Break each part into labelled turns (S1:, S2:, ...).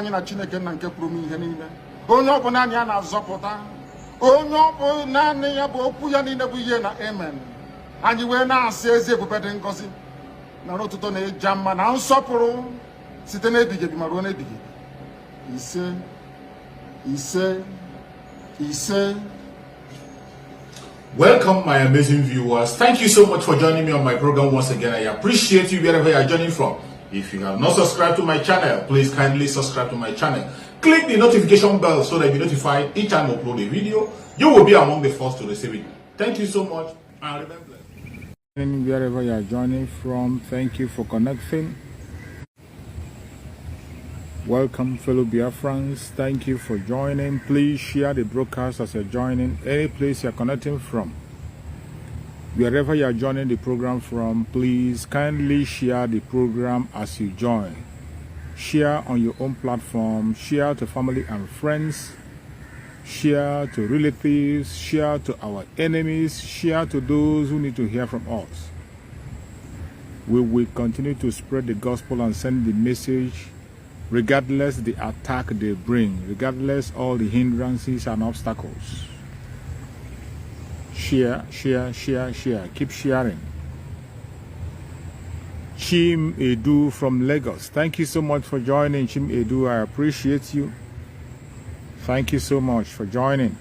S1: anyị na Chineke na nke pụrụ ihe niile. Onye ọ bụ naanị ya na-azọpụta. Onye ọ bụ naanị ya bụ okwu ya niile bụ ihe na amen. Anyị wee na-asị ezi ebube dị ngọzi na n'ụtụtụ na ịja mma na nsọpụrụ site n'ebighị ebi ma ruo n'ebighị ebi. Ise, ise, ise.
S2: Welcome, my amazing viewers. Thank you so much for joining me on my program once again. I appreciate you wherever you are joining from. If you have not subscribed to my channel, please kindly subscribe to my channel. Click the notification bell so that you'll be notified each time I upload a video. You will be among the first to receive it. Thank you so much, and remember.
S3: Wherever you are joining from, thank you for connecting. Welcome, fellow Biafrans. Thank you for joining. Please share the broadcast as you're joining. Any place you're connecting from, wherever you are joining the program from, please kindly share the program as you join. Share on your own platform. Share to family and friends. Share to relatives. Share to our enemies. Share to those who need to hear from us. We will continue to spread the gospel and send the message, regardless the attack they bring, regardless all the hindrances and obstacles. Share, share, share, share. Keep sharing. Chim Edu from Lagos. Thank you so much for joining, Chim Edu. I appreciate you. Thank you so much for joining.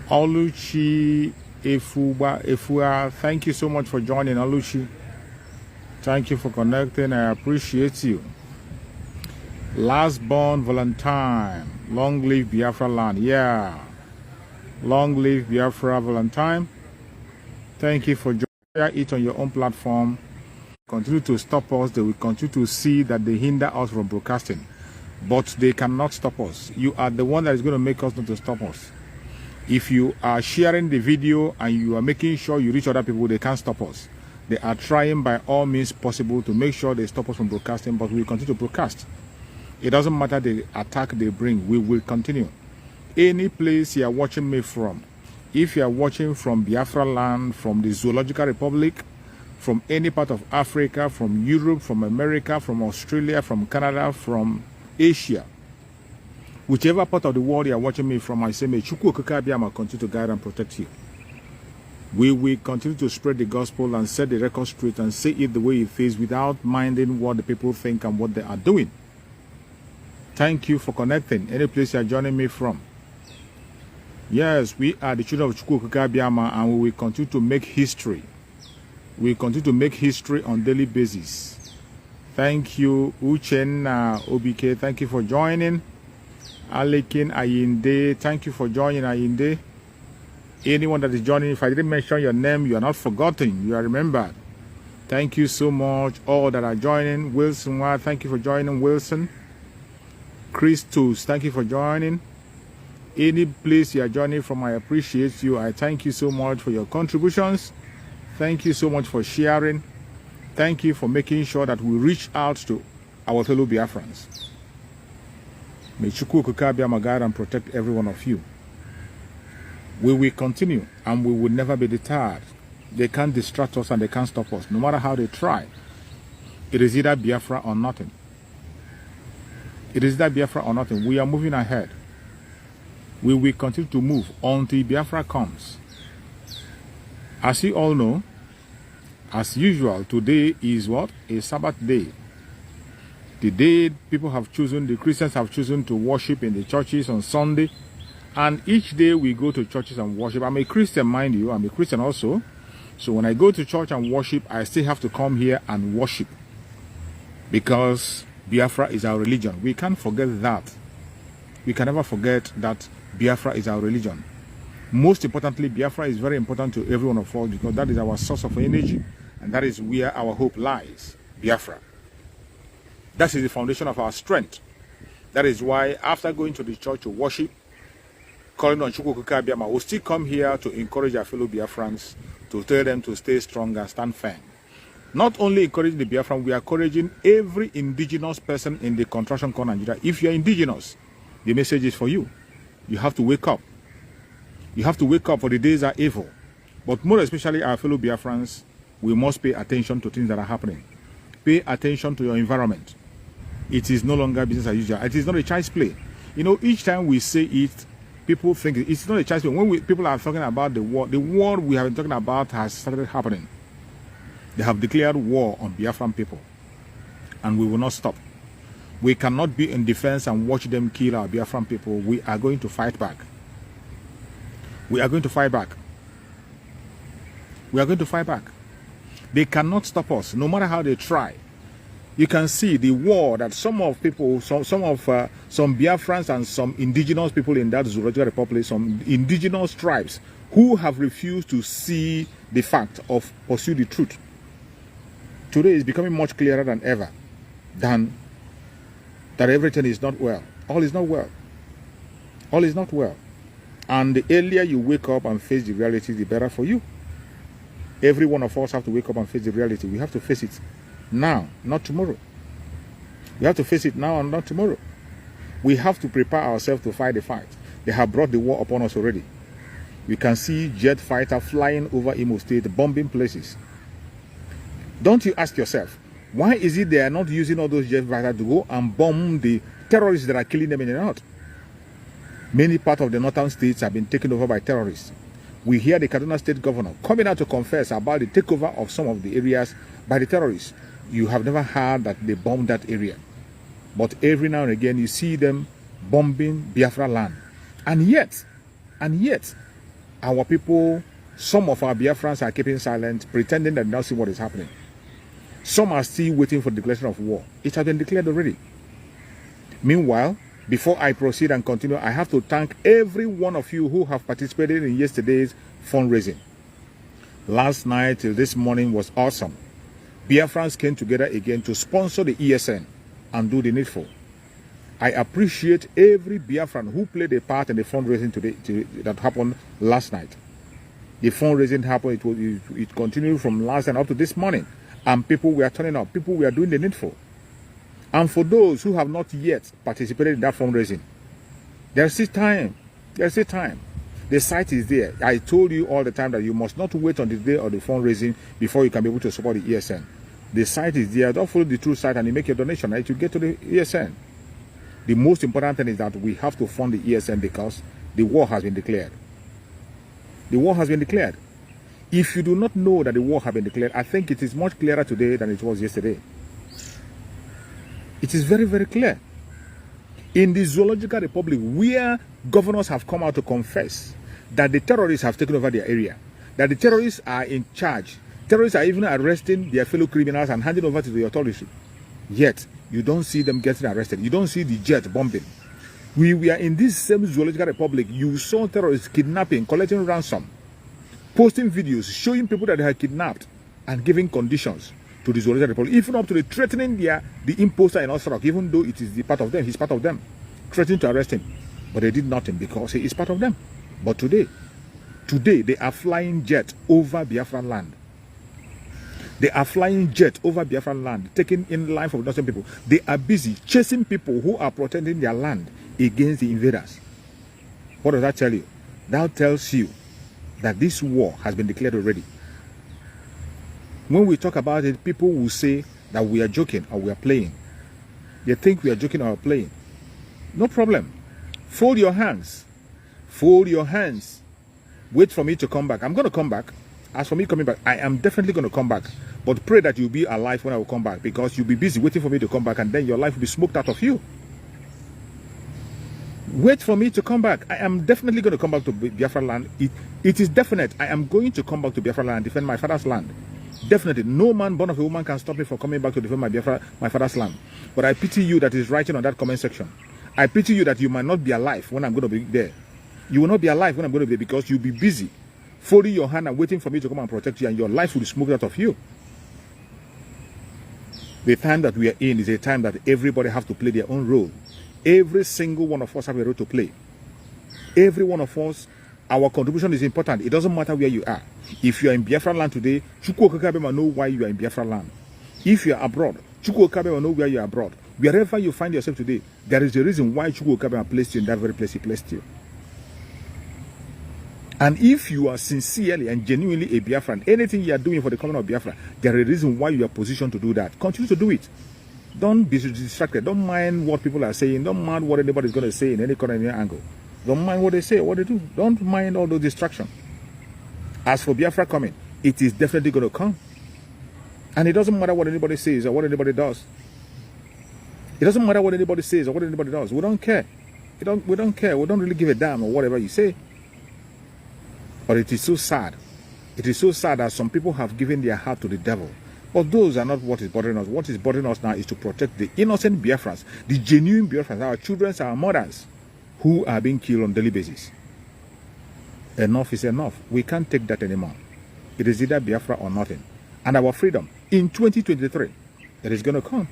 S3: Oluchi Efua. Thank you so much for joining, Oluchi. Thank you for connecting. I appreciate you. Last born Valentine. Long live Biafra land. Yeah. Long live Biafra Valentine. Thank you for joining it on your own platform. Continue to stop us. They will continue to see that they hinder us from broadcasting. But they cannot stop us. You are the one that is going to make us not to stop us. If you are sharing the video and you are making sure you reach other people, they can't stop us. They are trying by all means possible to make sure they stop us from broadcasting, but we will continue to broadcast. It doesn't matter the attack they bring, we will continue. Any place you are watching me from, if you are watching from Biafra land, from the Zoological Republic, from any part of Africa, from Europe, from America, from Australia, from Canada, from Asia, whichever part of the world you are watching me from, I say, may Chukwu Okike Abiyama continue to guide and protect you. We will continue to spread the gospel and set the record straight and say it the way it is without minding what the people think and what they are doing. Thank you for connecting. Any place you are joining me from. Yes, we are the children of Chukwu Okike Abiyama, and we will continue to make history. We continue to make history on daily basis. Thank you, Uchenna Obike. Thank you for joining. Alekin Ayinde. Thank you for joining, Ayinde. Anyone that is joining, if I didn't mention your name, you are not forgotten. You are remembered. Thank you so much. All that are joining. Wilson, thank you for joining, Wilson. Christus, thank you for joining. Any place you are joining from, I appreciate you. I thank you so much for your contributions. Thank you so much for sharing. Thank you for making sure that we reach out to our fellow Biafrans. May Chukwu Okike Abiyama guide and protect every one of you. We will continue and we will never be deterred. They can't distract us and they can't stop us, no matter how they try. It is either Biafra or nothing. It is either Biafra or nothing. We are moving ahead. We will continue to move until Biafra comes. As you all know, as usual, today is what? A Sabbath day. The day people have chosen, the Christians have chosen to worship in the churches on Sunday. And each day we go to churches and worship. I'm a Christian, mind you. I'm a Christian also. So when I go to church and worship, I still have to come here and worship. Because Biafra is our religion. We can't forget that. We can never forget that Biafra is our religion. Most importantly, Biafra is very important to every one of us because that is our source of energy. And that is where our hope lies. Biafra. That is the foundation of our strength. That is why after going to the church to worship, calling on Chukwu Okike Abiyama, we'll still come here to encourage our fellow Biafrans, to tell them to stay strong and stand firm. Not only encouraging the Biafran, we are encouraging every indigenous person in the contraction called Nigeria. If you are indigenous, the message is for you. You have to wake up. You have to wake up, for the days are evil. But more especially our fellow Biafrans, we must pay attention to things that are happening. Pay attention to your environment. It is no longer business as usual. It is not a child's play. You know, each time we say it, people think it's not a child's play. When people are talking about the war we have been talking about has started happening. They have declared war on Biafran people, and we will not stop. We cannot be in defense and watch them kill our Biafran people. We are going to fight back. We are going to fight back. We are going to fight back. They cannot stop us, no matter how they try. You can see the war that some Biafrans and some indigenous people in that Zoological Republic, some indigenous tribes who have refused to see the fact of pursue the truth. Today is becoming much clearer than ever that everything is not well. All is not well. All is not well. And the earlier you wake up and face the reality, the better for you. Every one of us have to wake up and face the reality. We have to face it now, not tomorrow. We have to face it now and not tomorrow. We have to prepare ourselves to fight the fight. They have brought the war upon us already. You can see jet fighter flying over Imo State, bombing places. Don't you ask yourself, why is it they are not using all those jet fighters to go and bomb the terrorists that are killing them in the north? Many parts of the northern states have been taken over by terrorists. We hear the Kaduna State governor coming out to confess about the takeover of some of the areas by the terrorists. You have never heard that they bombed that area. But every now and again, you see them bombing Biafra land. And yet, our people, some of our Biafrans are keeping silent, pretending that they don't see what is happening. Some are still waiting for the declaration of war. It has been declared already. Meanwhile, before I proceed and continue, I have to thank every one of you who have participated in yesterday's fundraising. Last night till this morning was awesome. Biafrans came together again to sponsor the ESN and do the needful. I appreciate every Biafran who played a part in the fundraising today that happened last night. The fundraising happened, it continued from last night up to this morning. And people were turning up, people were doing the needful. And for those who have not yet participated in that fundraising, there's still time. There's still time. The site is there. I told you all the time that you must not wait on the day of the fundraising before you can be able to support the ESN. The site is there. Don't follow the true site and you make your donation, right? You get to the ESN. The most important thing is that we have to fund the ESN because the war has been declared. The war has been declared. If you do not know that the war has been declared, I think it is much clearer today than it was yesterday. It is very, very clear. In the Zoological Republic, where governors have come out to confess that the terrorists have taken over their area, that the terrorists are in charge, terrorists are even arresting their fellow criminals and handing over to the authority. Yet, you don't see them getting arrested. You don't see the jet bombing. We are in this same Zoological Republic. You saw terrorists kidnapping, collecting ransom, posting videos, showing people that they had kidnapped and giving conditions to the Zoological Republic, even up to the threatening the imposter in Osrock, even though it is the part of them, he's part of them, threatening to arrest him. But they did nothing because he is part of them. But today they are flying jet over Biafran land. They are flying jet over Biafran land, taking in life of innocent people. They are busy chasing people who are protecting their land against the invaders. What does that tell you? That tells you that this war has been declared already. When we talk about it, people will say that we are joking or we are playing. They think we are joking or playing. No problem. Fold your hands. Fold your hands. Wait for me to come back. I'm going to come back. As for me coming back, I am definitely going to come back. But pray that you'll be alive when I will come back, because you'll be busy waiting for me to come back and then your life will be smoked out of you. Wait for me to come back. I am definitely going to come back to Biafra land. It is definite. I am going to come back to Biafra land and defend my father's land. Definitely. No man born of a woman can stop me from coming back to defend my father's land. But I pity you that is writing on that comment section. I pity you that you might not be alive when I'm going to be there. You will not be alive when I'm going to be there because you'll be busy folding your hand and waiting for me to come and protect you, and your life will be smoked out of you. The time that we are in is a time that everybody has to play their own role. Every single one of us have a role to play. Every one of us, our contribution is important. It doesn't matter where you are. If you are in Biafra land today, Chukwu Okakabe will know why you are in Biafra land. If you are abroad, Chukwu Okakabe will know where you are abroad. Wherever you find yourself today, there is a reason why Chukwu Okakabe placed you in that very place he placed you. And if you are sincerely and genuinely a Biafran, anything you are doing for the coming of Biafra, there is a reason why you are positioned to do that. Continue to do it. Don't be distracted. Don't mind what people are saying. Don't mind what anybody's going to say in any corner, any angle. Don't mind what they say, what they do. Don't mind all those distractions. As for Biafra coming, it is definitely going to come. And it doesn't matter what anybody says or what anybody does. It doesn't matter what anybody says or what anybody does. We don't care. We don't care. We don't really give a damn or whatever you say. But it is so sad. It is so sad that some people have given their heart to the devil. But those are not what is bothering us. What is bothering us now is to protect the innocent Biafrans, the genuine Biafrans, our children, our mothers, who are being killed on a daily basis. Enough is enough. We can't take that anymore. It is either Biafra or nothing. And our freedom in 2023, it is going to come.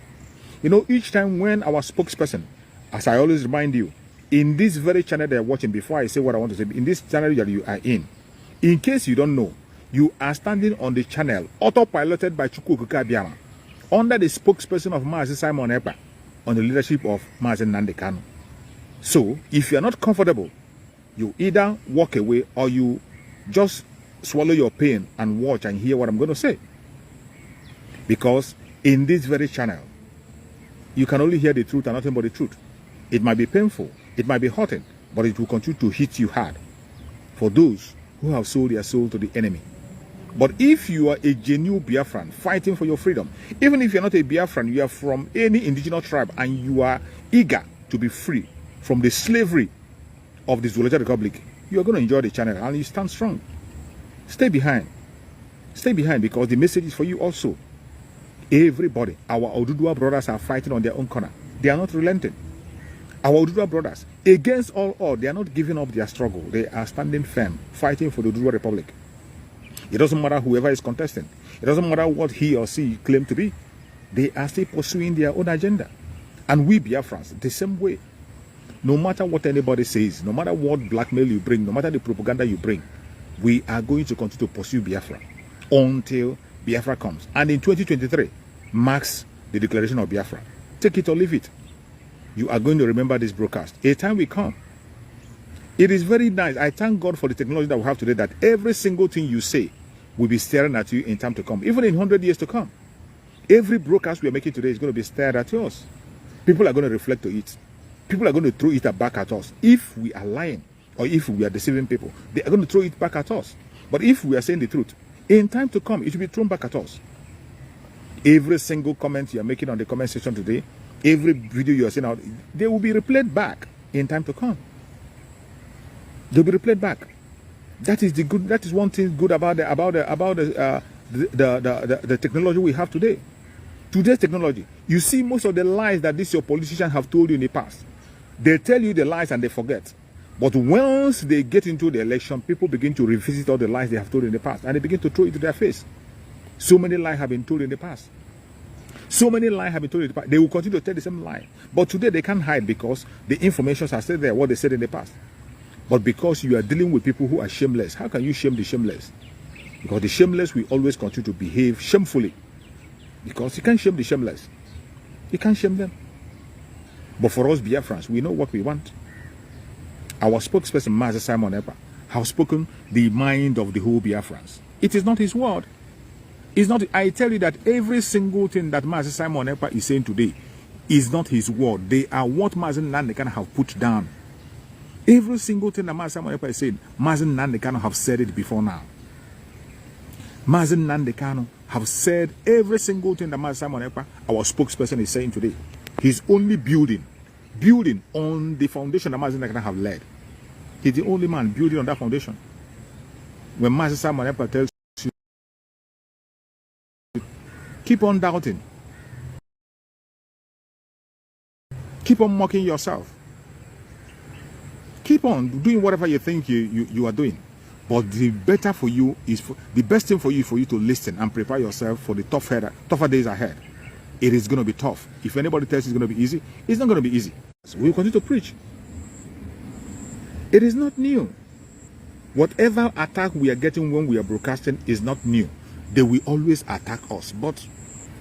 S3: You know, each time when our spokesperson, as I always remind you, in this very channel that you're watching, before I say what I want to say, in this channel that you are in case you don't know, you are standing on the channel autopiloted by Chukwuka Biama under the spokesperson of Mazi Simon Ekpa on the leadership of Mazi Nnamdi Kanu. So, if you are not comfortable, you either walk away or you just swallow your pain and watch and hear what I'm going to say. Because in this very channel, you can only hear the truth and nothing but the truth. It might be painful, it might be hurting, but it will continue to hit you hard for those who have sold their soul to the enemy. But if you are a genuine Biafran fighting for your freedom, even if you're not a Biafran, you are from any indigenous tribe and you are eager to be free from the slavery of the Zoological Republic, you are going to enjoy the channel and you stand strong. Stay behind. Stay behind because the message is for you also. Everybody, our Odudua brothers are fighting on their own corner. They are not relenting. Our Odudua brothers, against all odds, they are not giving up their struggle. They are standing firm, fighting for the Odudua Republic. It doesn't matter whoever is contesting. It doesn't matter what he or she claim to be. They are still pursuing their own agenda. And we Biafrans, the same way. No matter what anybody says, no matter what blackmail you bring, no matter the propaganda you bring, we are going to continue to pursue Biafra until Biafra comes. And in 2023 marks the declaration of Biafra. Take it or leave it. You are going to remember this broadcast. A time will come. It is very nice. I thank God for the technology that we have today, that every single thing you say will be staring at you in time to come, even in 100 years to come. Every broadcast we are making today is going to be stared at us. People are going to reflect to it. People are going to throw it back at us. If we are lying or if we are deceiving people, they are going to throw it back at us. But if we are saying the truth, in time to come, it will be thrown back at us. Every single comment you are making on the comment section today, every video you are seeing out, they will be replayed back in time to come. They'll be replayed back. That is the good. That is one thing good about the technology we have today. Today's technology. You see, most of the lies that these your politicians have told you in the past, they tell you the lies and they forget. But once they get into the election, people begin to revisit all the lies they have told in the past, and they begin to throw it to their face. So many lies have been told in the past. So many lies have been told in the past. They will continue to tell the same lie. But today they can't hide because the information are still there, what they said in the past. But because you are dealing with people who are shameless, how can you shame the shameless? Because the shameless will always continue to behave shamefully. Because you can't shame the shameless. You can't shame them. But for us Biafrans, we know what we want. Our spokesperson, Mazi Simon Ekpa, has spoken the mind of the whole Biafrans. It is not his word. It's not. I tell you that every single thing that Mazi Simon Ekpa is saying today is not his word. They are what Mazi Nnamdi Kanu have put down. Every single thing that Mazi Simon Ekpa is saying, Mazi Nnamdi Kanu have said it before now. Mazi Nnamdi Kanu have said every single thing that Mazi Simon Ekpa, our spokesperson, is saying today. He's only building on the foundation that Mazi Nnamdi Kanu have led. He's the only man building on that foundation. When Mazi Simon Ekpa tells you, keep on doubting, keep on mocking yourself, keep on doing whatever you think you are doing. But the better for you is the best thing for you to listen and prepare yourself for the tougher days ahead. It is going to be tough. If anybody tells you it's going to be easy, it's not going to be easy. So we will continue to preach. It is not new. Whatever attack we are getting when we are broadcasting is not new. They will always attack us. But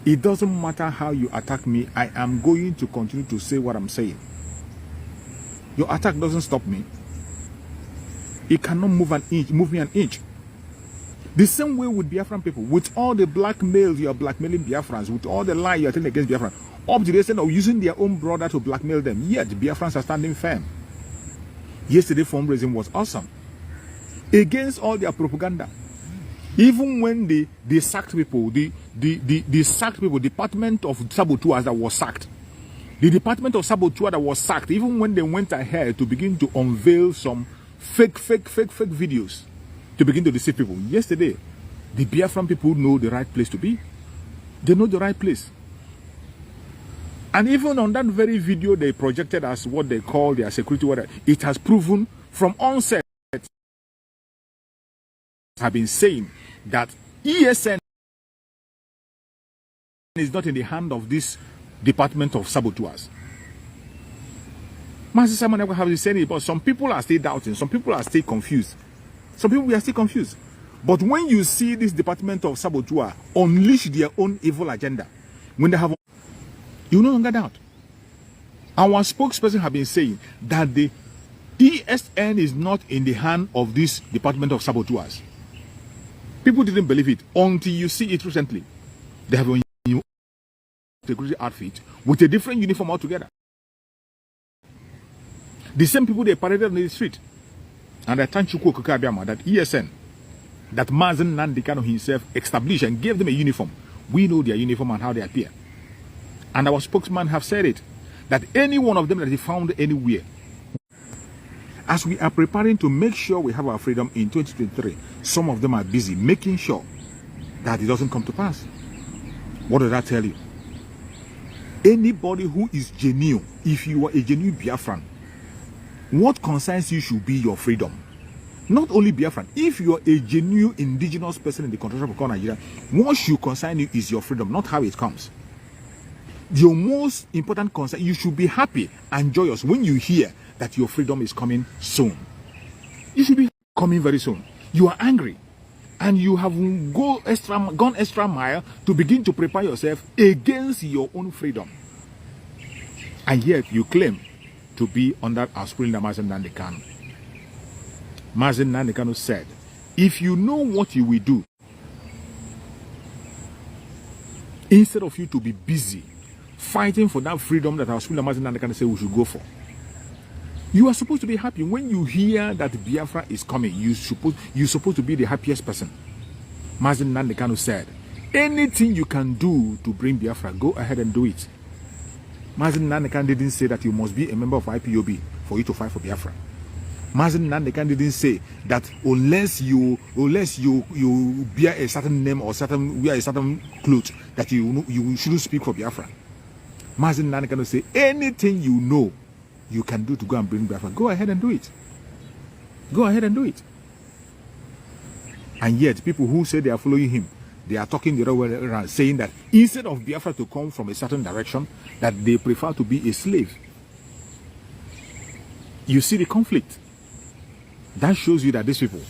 S3: it doesn't matter how you attack me. I am going to continue to say what I'm saying. Your attack doesn't stop me. It cannot move me an inch. The same way with Biafran people, with all the blackmail you are blackmailing Biafrans, with all the lies you are telling against Biafran, up to the extent of using their own brother to blackmail them. Yet the Biafrans are standing firm. Yesterday fundraising was awesome. Against all their propaganda. Even when they sacked people, the sacked people, Department of Saboteurs that was sacked. The Department of Saboteur that was sacked, even when they went ahead to begin to unveil some fake videos to begin to deceive people. Yesterday, the Biafran people know the right place to be. They know the right place. And even on that very video they projected as what they call their security order, it has proven from onset, have been saying that ESN is not in the hand of this Department of Saboteurs. Master Simon never have said it, but some people are still doubting, some people are still confused. Some people are still confused. But when you see this Department of Saboteurs unleash their own evil agenda, when they have, you no longer doubt. Our spokesperson have been saying that the ESN is not in the hand of this Department of Saboteurs. People didn't believe it until you see it recently. They have a new security outfit with a different uniform altogether. The same people they paraded on the street. And I thank Chukwu Okeke that ESN, that Mazen Nandekano himself established and gave them a uniform. We know their uniform and how they appear. And our spokesman have said it, that any one of them that is found anywhere, as we are preparing to make sure we have our freedom in 2023, some of them are busy making sure that it doesn't come to pass. What does that tell you? Anybody who is genuine, if you are a genuine Biafran, what concerns you should be your freedom. Not only Biafran, if you are a genuine indigenous person in the country of Nigeria, what should concern you is your freedom, not how it comes. Your most important concern, you should be happy and joyous when you hear that your freedom is coming soon. You should be coming very soon. You are angry and you have gone extra mile to begin to prepare yourself against your own freedom. And yet you claim to be under our spring Mazen Nandekano. Mazen Nandekano said, if you know what you will do, instead of you to be busy fighting for that freedom that our spring Mazen Nandekano said we should go for, you are supposed to be happy. When you hear that Biafra is coming, you're supposed to be the happiest person. Mazen Nandekano said, anything you can do to bring Biafra, go ahead and do it. Mazen Nandekano didn't say that you must be a member of IPOB for you to fight for Biafra. Mazen Nandekano didn't say that unless you bear a certain name or wear a certain clothes that you shouldn't speak for Biafra. Mazen Nandekano say anything you know you can do to go and bring Biafra, go ahead and do it. Go ahead and do it. And yet people who say they are following him, they are talking the other way around, saying that instead of Biafra to come from a certain direction, that they prefer to be a slave. You see the conflict. That shows you that these people,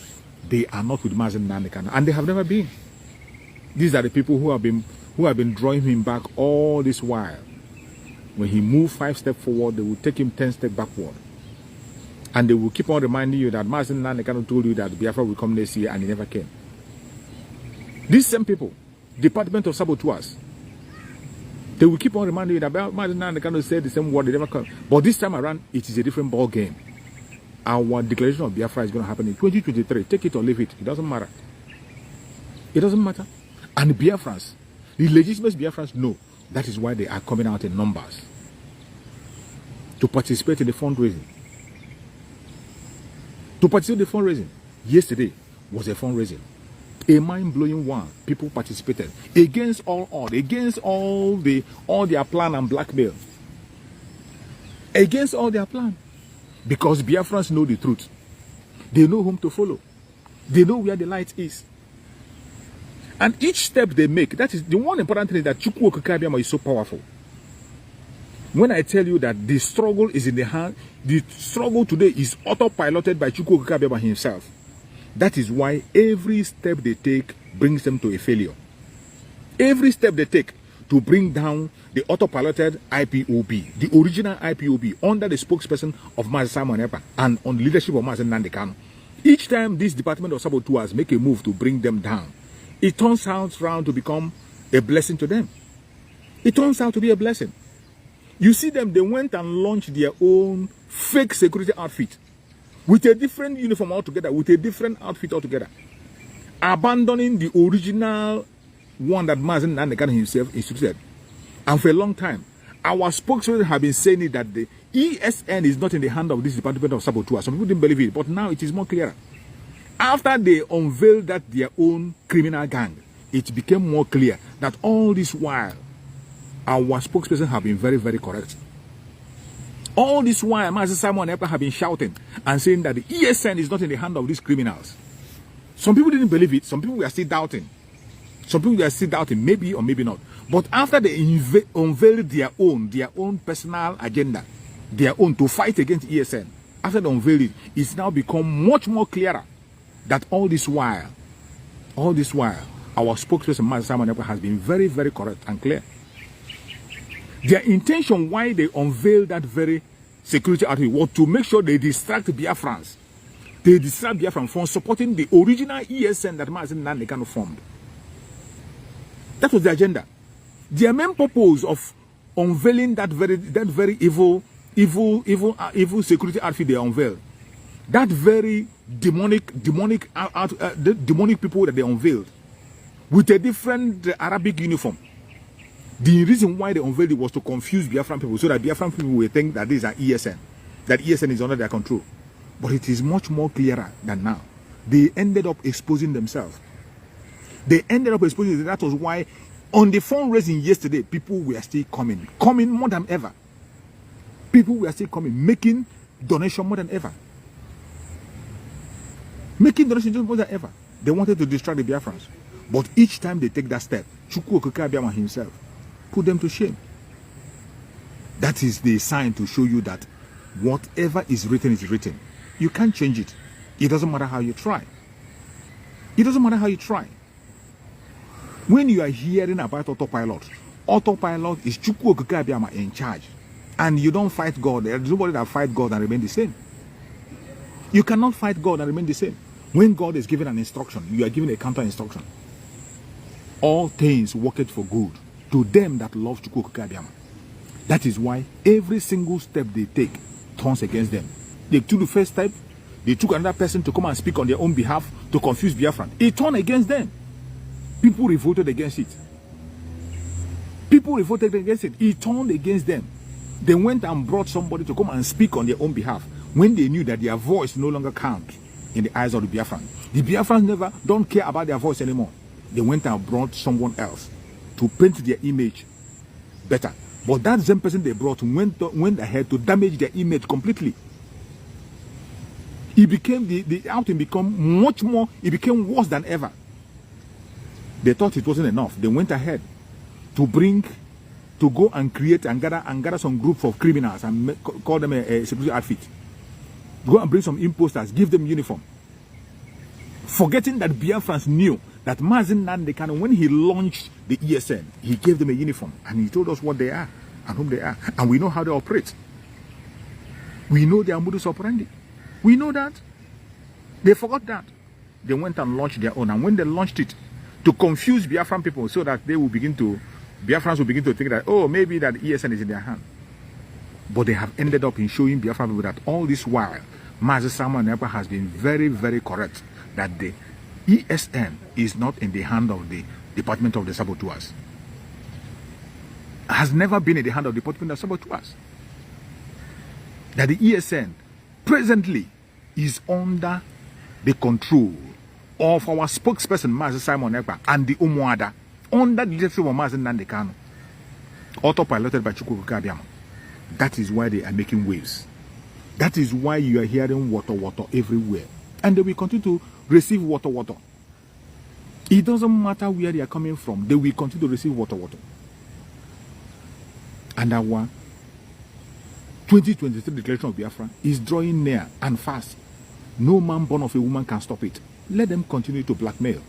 S3: they are not with Mazen Nandekano, and they have never been. These are the people who have been drawing him back all this while. When he moved 5 steps forward, they will take him 10 steps backward. And they will keep on reminding you that Mazen Nandekano told you that Biafra will come next year, and he never came. These same people, Department of Saboteurs, they will keep on reminding you that Mazen Nandekano said the same word, they never come. But this time around, it is a different ball game. Our declaration of Biafra is going to happen in 2023. Take it or leave it. It doesn't matter. It doesn't matter. And the Biafrans, the legitimate Biafrans know that is why they are coming out in numbers to participate in the fundraising. To participate in the fundraising. Yesterday was a fundraising. A mind-blowing one. People participated against all odds, against all their plan and blackmail. Against all their plan. Because Biafrans know the truth. They know whom to follow. They know where the light is. And each step they make, that is the one important thing, is that Chukwu Okeke is so powerful. When I tell you that the struggle is in the hand, the struggle today is autopiloted by Chukwu Okeke himself. That is why every step they take brings them to a failure. Every step they take to bring down the autopiloted IPOB, the original IPOB, under the spokesperson of Mazen Simon Ekpa and on the leadership of Mazen Nandekano. Each time this Department of Saboteurs make a move to bring them down, it turns out round to become a blessing to them. It turns out to be a blessing. You see them, they went and launched their own fake security outfit with a different uniform altogether, with a different outfit altogether, abandoning the original one that Mazen Nandekan himself instituted. And for a long time, our spokesperson have been saying it that the ESN is not in the hand of this Department of Saboteurs. Some people didn't believe it, but now it is more clear. After they unveiled that their own criminal gang, it became more clear that all this while, our spokesperson have been very, very correct. All this while, Master Simon Ekpa have been shouting and saying that the ESN is not in the hand of these criminals. Some people didn't believe it. Some people were still doubting. Some people were still doubting, maybe or maybe not. But after they unveiled their own personal agenda, their own to fight against ESN, after they unveiled it, it's now become much more clearer that all this while, our spokesperson, Master Simon Ekpa, has been very, very correct and clear. Their intention why they unveiled that very security outfit was to make sure they distract Biafrans. They distract Biafrans from supporting the original ESN that Mazen Nandekan formed. That was the agenda. Their main purpose of unveiling that very evil security outfit they unveiled, that very demonic people that they unveiled with a different Arabic uniform. The reason why they unveiled it was to confuse Biafran people, so that Biafran people will think that this is an ESN, that ESN is under their control. But it is much more clearer than now. They ended up exposing themselves. That was why on the fundraising yesterday, people were still coming more than ever. People were still coming, making donation more than ever. They wanted to distract the Biafrans. But each time they take that step, Chukwu Okeke Abiama himself put them to shame. That is the sign to show you that whatever is written is written. You can't change it. It doesn't matter how you try. When you are hearing about autopilot is Chukwu Okeke Abiama in charge. And you don't fight God. There's nobody that fight God and remain the same. You cannot fight God and remain the same. When God is giving an instruction, you are given a counter instruction. All things work it for good to them that love Chukwu Okeke Abiama. That is why every single step they take turns against them. They took the first step, they took another person to come and speak on their own behalf to confuse Biafran. It turned against them. People revolted against it. It turned against them. They went and brought somebody to come and speak on their own behalf when they knew that their voice no longer counts in the eyes of the Biafran. The Biafrans don't care about their voice anymore. They went and brought someone else to paint their image better. But that same person they brought went ahead to damage their image completely. It became the outing became much more. It became worse than ever. They thought it wasn't enough. They went ahead to go and create and gather some group of criminals and call them a security outfit. Go and bring some imposters, give them uniform. Forgetting that Biafrans knew that Mazen Nandekan, when he launched the ESN, he gave them a uniform and he told us what they are and whom they are. And we know how they operate. We know their modus operandi. We know that. They forgot that. They went and launched their own. And when they launched it, to confuse Biafran people so that Biafrans will begin to think that, oh, maybe that ESN is in their hand. But they have ended up in showing Biafran people that all this while, Master Simon Ekpa has been very, very correct that the ESN is not in the hand of the Department of the Saboteurs. Has never been in the hand of the Department of Saboteurs. That the ESN presently is under the control of our spokesperson, Master Simon Ekpa, and the Umuada, under the leadership of Mazen Nandekan, autopiloted by Chukwu Okeke Abiama. That is why they are making waves. That is why you are hearing water everywhere. And they will continue to receive water. It doesn't matter where they are coming from, they will continue to receive water. And our 2023 declaration of Biafra is drawing near and fast. No man born of a woman can stop it. Let them continue to blackmail.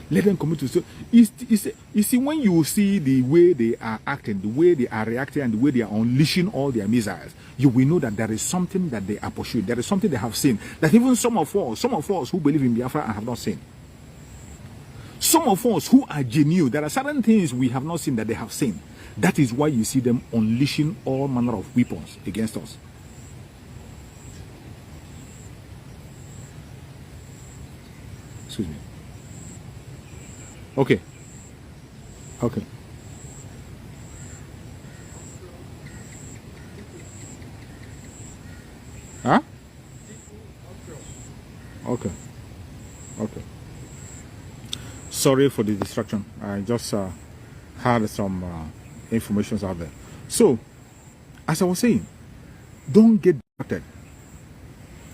S3: Let them commit to. You see, when you see the way they are acting, the way they are reacting, and the way they are unleashing all their missiles, you will know that there is something that they are pursuing. There is something they have seen that even some of us who believe in Biafra have not seen. Some of us who are genuine, there are certain things we have not seen that they have seen. That is why you see them unleashing all manner of weapons against us. Excuse me. Okay. Okay. Huh? Okay. Okay. Sorry for the distraction. I just had some information out there. So, as I was saying, don't get distracted.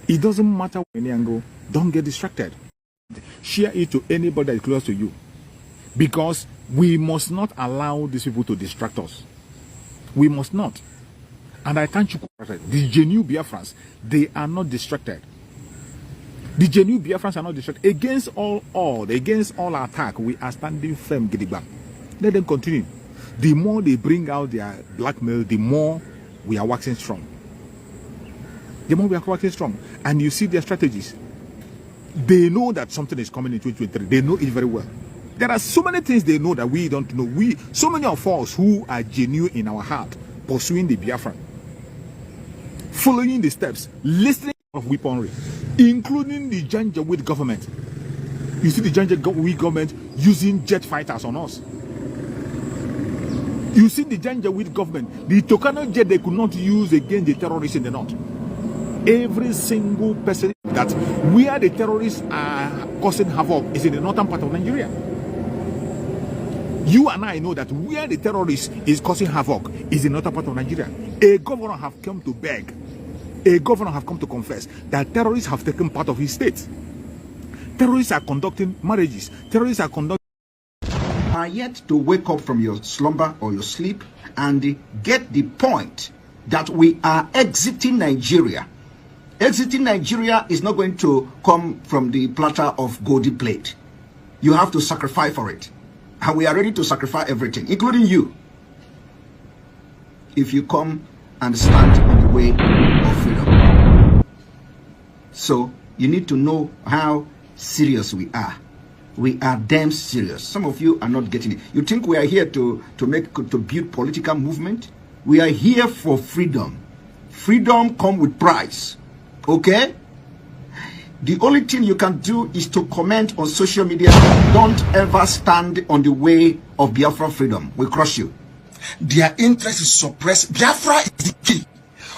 S3: It doesn't matter any angle. Don't get distracted. Share it to anybody that is close to you. Because we must not allow these people to distract us. We must not. And I thank you. The genuine Biafrans, they are not distracted. The genuine Biafrans are not distracted. Against all attack, we are standing firm, Gidigba. Let them continue. The more they bring out their blackmail, the more we are waxing strong. The more we are waxing strong. And you see their strategies. They know that something is coming in 2023. They know it very well. There are so many things they know that we don't know. So many of us who are genuine in our heart, pursuing the Biafran, following the steps, listening of weaponry, including the Janjaweed government. You see the Janjaweed government using jet fighters on us. You see the Janjaweed government, the Tokano jet they could not use against the terrorists in the north. Every single person that where the terrorists are causing havoc is in the northern part of Nigeria. You and I know that where the terrorist is causing havoc is in the northern part of Nigeria. A governor have come to beg, a governor have come to confess that terrorists have taken part of his state. Terrorists are conducting marriages. Terrorists are conducting.
S4: Are yet to wake up from your slumber or your sleep and get the point that we are exiting Nigeria. Exiting Nigeria is not going to come from the platter of golden plate. You have to sacrifice for it. And we are ready to sacrifice everything, including you, if you come and stand in the way of freedom. So you need to know how serious we are. We are damn serious. Some of you are not getting it. You think we are here to build political movement? We are here for freedom. Freedom comes with price. Okay? The only thing you can do is to comment on social media. Don't ever stand on the way of Biafra freedom. We'll crush you.
S1: Their interest is suppressed. Biafra is the key.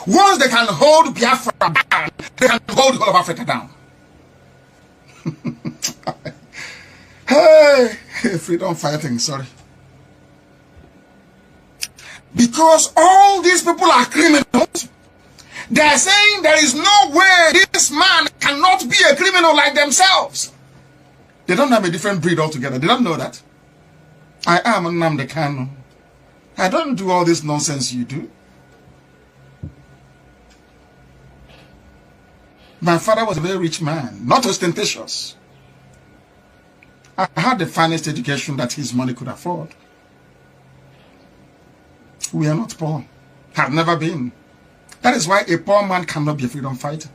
S1: Once they can hold Biafra down, they can hold all of Africa down. Hey, freedom fighting, sorry. Because all these people are criminals. They are saying there is no way this man cannot be a criminal like themselves. They don't have a different breed altogether. They don't know that. I am Nnamdi Kanu. I don't do all this nonsense you do. My father was a very rich man, not ostentatious. I had the finest education that his money could afford. We are not poor. Have never been. That is why a poor man cannot be a freedom fighter.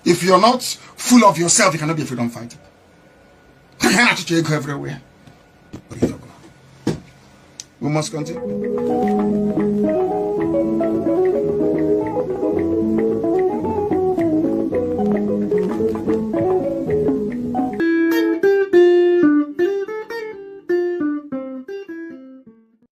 S1: If you're not full of yourself, you cannot be a freedom fighter. You have to go everywhere. We must continue.